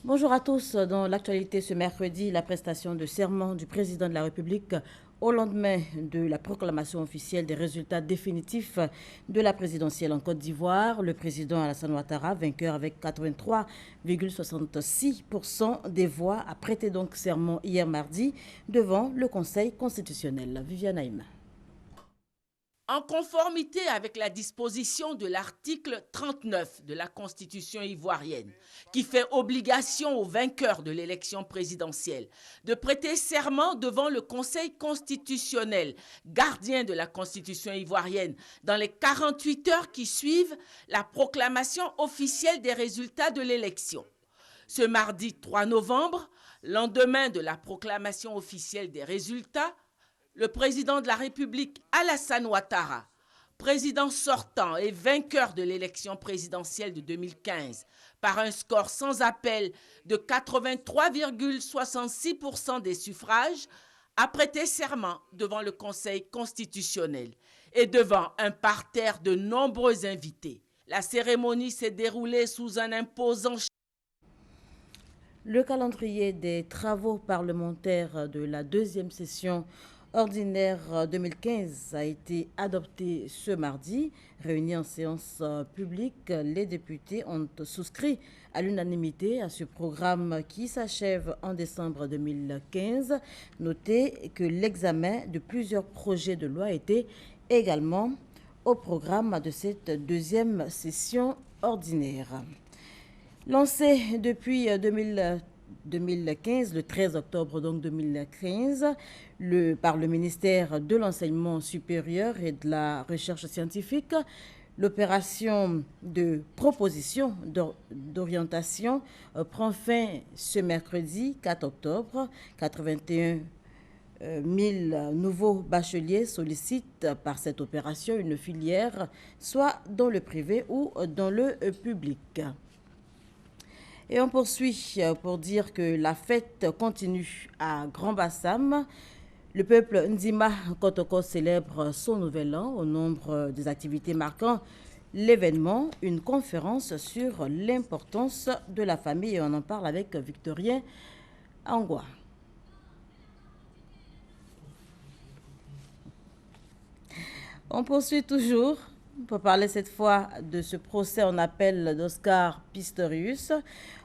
Bonjour à tous. Dans l'actualité ce mercredi, la prestation de serment du président de la République au lendemain de la proclamation officielle des résultats définitifs de la présidentielle en Côte d'Ivoire. Le président Alassane Ouattara, vainqueur avec 83,66% des voix, a prêté donc serment hier mardi devant le Conseil constitutionnel. Viviane Haïm. En conformité avec la disposition de l'article 39 de la Constitution ivoirienne, qui fait obligation aux vainqueurs de l'élection présidentielle de prêter serment devant le Conseil constitutionnel, gardien de la Constitution ivoirienne, dans les 48 heures qui suivent la proclamation officielle des résultats de l'élection. Ce mardi 3 novembre, lendemain de la proclamation officielle des résultats, le président de la République, Alassane Ouattara, président sortant et vainqueur de l'élection présidentielle de 2015 par un score sans appel de 83,66% des suffrages, a prêté serment devant le Conseil constitutionnel et devant un parterre de nombreux invités. La cérémonie s'est déroulée sous un imposant. Le calendrier des travaux parlementaires de la deuxième session ordinaire 2015 a été adopté ce mardi. Réunis en séance publique, les députés ont souscrit à l'unanimité à ce programme qui s'achève en décembre 2015. Notez que l'examen de plusieurs projets de loi était également au programme de cette deuxième session ordinaire. Lancé depuis 2015, le 13 octobre donc 2015, par le ministère de l'Enseignement supérieur et de la Recherche scientifique, l'opération de proposition d'orientation prend fin ce mercredi 4 octobre. 81 000 nouveaux bacheliers sollicitent par cette opération une filière, soit dans le privé ou dans le public. Et on poursuit pour dire que la fête continue à Grand Bassam. Le peuple Ndima Kotoko célèbre son nouvel an au nombre des activités marquant l'événement, une conférence sur l'importance de la famille. Et on en parle avec Victorien Angwa. On poursuit toujours pour parler cette fois de ce procès en appel d'Oscar Pistorius.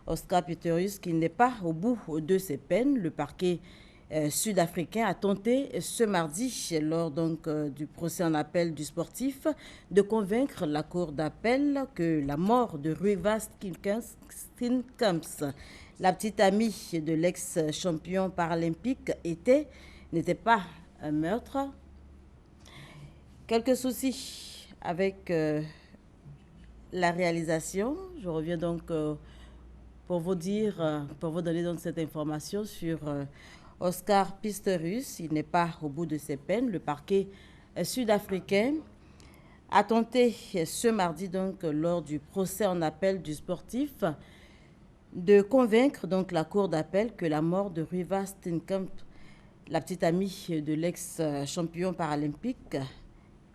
Oscar Pistorius qui n'est pas au bout de ses peines. Le parquet sud-africain a tenté ce mardi, lors donc du procès en appel du sportif, de convaincre la cour d'appel que la mort de Ruiva Steenkamp, la petite amie de l'ex-champion paralympique, n'était pas un meurtre. Quelques soucis avec la réalisation. Je reviens donc pour vous donner donc cette information sur Oscar Pistorius. Il n'est pas au bout de ses peines. Le parquet sud-africain a tenté ce mardi donc lors du procès en appel du sportif de convaincre donc la cour d'appel que la mort de Ruiva Steenkamp, la petite amie de l'ex-champion paralympique,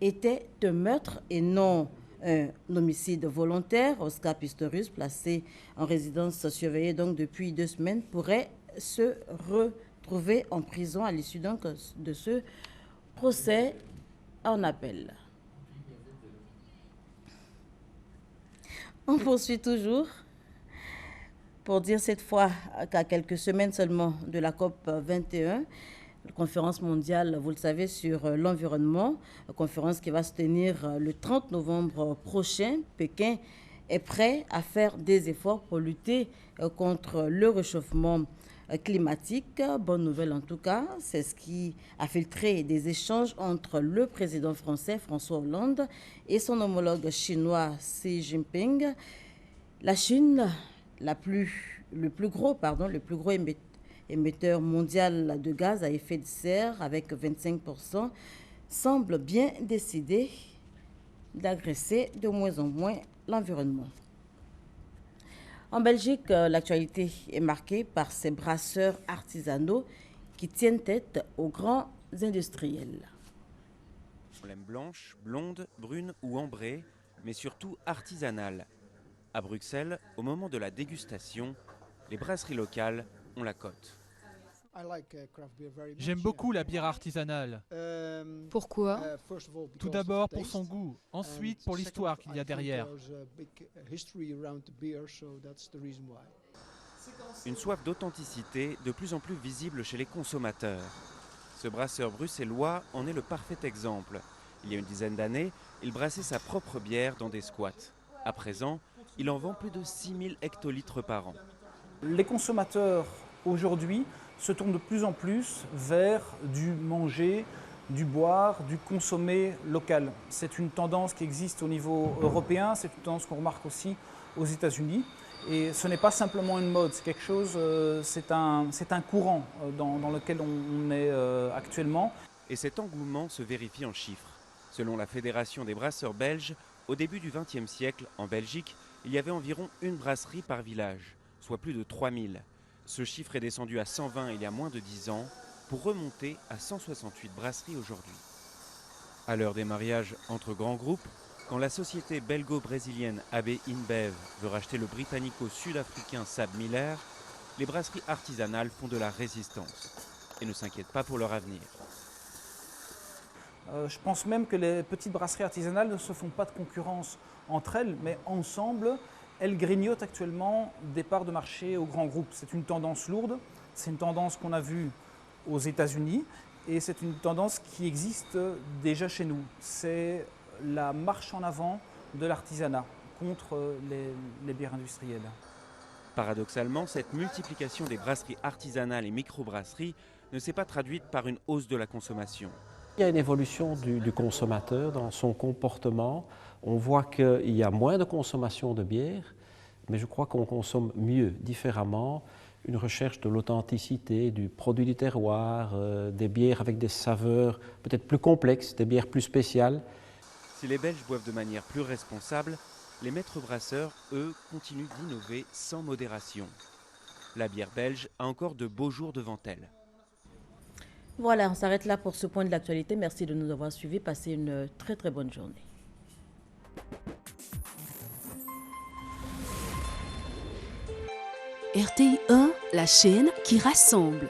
était un meurtre et non un homicide volontaire. Oscar Pistorius, placé en résidence surveillée donc depuis 2 semaines, pourrait se retrouver en prison à l'issue donc de ce procès en appel. On poursuit toujours pour dire cette fois qu'à quelques semaines seulement de la COP 21, la conférence mondiale, vous le savez, sur l'environnement, conférence qui va se tenir le 30 novembre prochain. Pékin est prêt à faire des efforts pour lutter contre le réchauffement climatique. Bonne nouvelle en tout cas, c'est ce qui a filtré des échanges entre le président français François Hollande et son homologue chinois Xi Jinping. La Chine, le plus gros émetteur mondial de gaz à effet de serre avec 25%, semble bien décidé d'agresser de moins en moins l'environnement. En Belgique, l'actualité est marquée par ces brasseurs artisanaux qui tiennent tête aux grands industriels. On l'aime blanche, blonde, brune ou ambrée, mais surtout artisanale. À Bruxelles, au moment de la dégustation, Les brasseries locales ont la cote. J'aime beaucoup la bière artisanale. Pourquoi? Tout d'abord pour son goût, ensuite pour l'histoire qu'il y a derrière. Une soif d'authenticité de plus en plus visible chez les consommateurs. Ce brasseur bruxellois en est le parfait exemple. Il y a une dizaine d'années, il brassait sa propre bière dans des squats. À présent, il en vend plus de 6000 hectolitres par an. Les consommateurs aujourd'hui se tournent de plus en plus vers du manger, du boire, du consommer local. C'est une tendance qui existe au niveau européen, c'est une tendance qu'on remarque aussi aux États-Unis. Et ce n'est pas simplement une mode, c'est quelque chose, c'est un courant dans lequel on est actuellement. Et cet engouement se vérifie en chiffres. Selon la Fédération des brasseurs belges, au début du XXe siècle, en Belgique, il y avait environ une brasserie par village, soit plus de 3000. Ce chiffre est descendu à 120 il y a moins de 10 ans, pour remonter à 168 brasseries aujourd'hui. À l'heure des mariages entre grands groupes, quand la société belgo-brésilienne AB InBev veut racheter le britannico-sud-africain SABMiller, les brasseries artisanales font de la résistance et ne s'inquiètent pas pour leur avenir. Je pense même que les petites brasseries artisanales ne se font pas de concurrence entre elles, mais ensemble, elles grignotent actuellement des parts de marché aux grands groupes. C'est une tendance lourde, c'est une tendance qu'on a vue aux États-Unis et c'est une tendance qui existe déjà chez nous. C'est la marche en avant de l'artisanat contre les bières industrielles. Paradoxalement, cette multiplication des brasseries artisanales et microbrasseries ne s'est pas traduite par une hausse de la consommation. Il y a une évolution du consommateur dans son comportement. On voit qu'il y a moins de consommation de bière, mais je crois qu'on consomme mieux, différemment. Une recherche de l'authenticité, du produit du terroir, des bières avec des saveurs peut-être plus complexes, des bières plus spéciales. Si les Belges boivent de manière plus responsable, les maîtres brasseurs, eux, continuent d'innover sans modération. La bière belge a encore de beaux jours devant elle. Voilà, on s'arrête là pour ce point de l'actualité. Merci de nous avoir suivis. Passez une très très bonne journée. RTI 1, la chaîne qui rassemble.